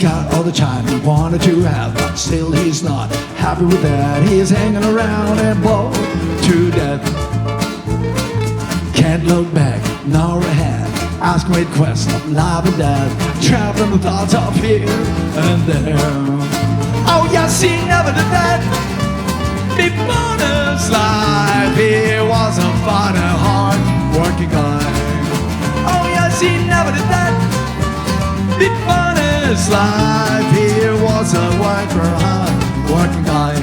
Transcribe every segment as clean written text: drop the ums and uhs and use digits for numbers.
got all the time he wanted to have, but still he's not happy with that. He's hanging around and bored to death. Can't look back nor ahead, ask great questions of life and death, traveling the thoughts of here and there. Oh yes, he never did that. Before this life, he was a fine and hard-working guy. Oh yes, he never did that. Before this life, he was a hard-working guy.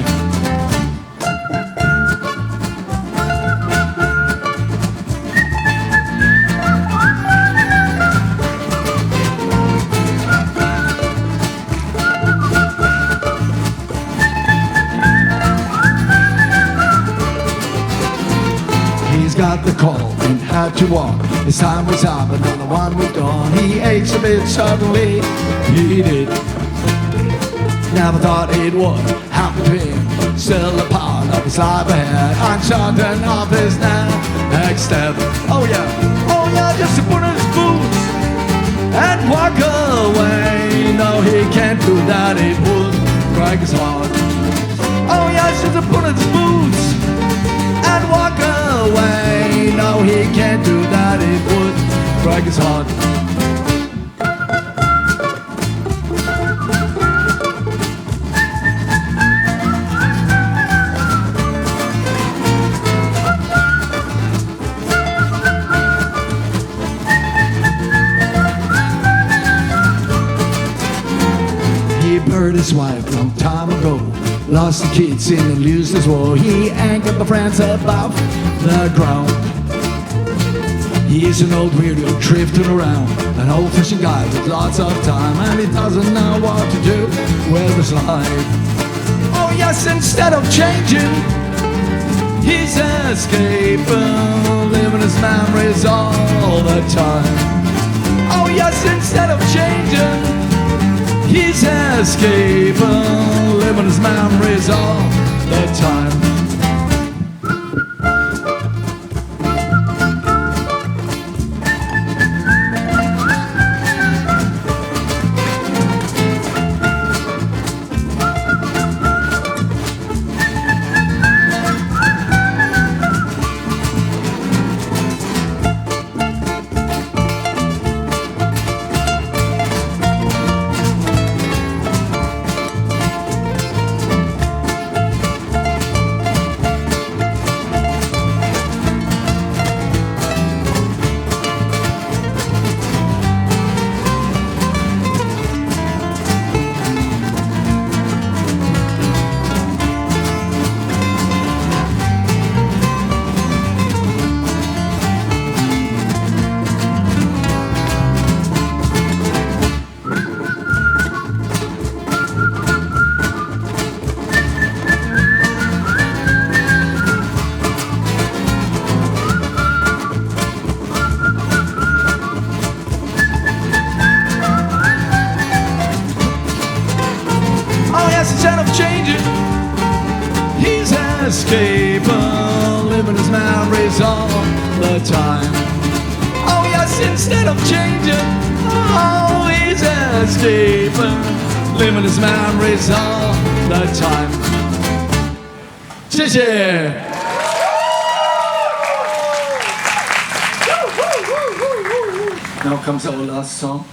Got the call and had to walk. His time was up, another one moved on. He aged a bit suddenly, he did. Never thought it would happen to him. Still a part of his life ahead, uncertain of his next step. Oh yeah, just to put on his boots and walk away. No, he can't do that, it would break his heart. Oh yeah, just to put on his boots and walk away. No, he can't do that, it would break his heart. He buried his wife long time ago, lost the kids in a useless war. He anchored the friends above the ground. He's an old weirdo drifting around, an old-fashioned guy with lots of time, and he doesn't know what to do with his life. Oh yes, instead of changing, he's escaping, living his memories all the time. Oh yes, instead of changing, he's escaping, living his memories all the time. Instead of changing, he's escaping, living his memories all the time. Oh yes, instead of changing, oh, he's escaping, living his memories all the time. 谢谢。Now comes our last song.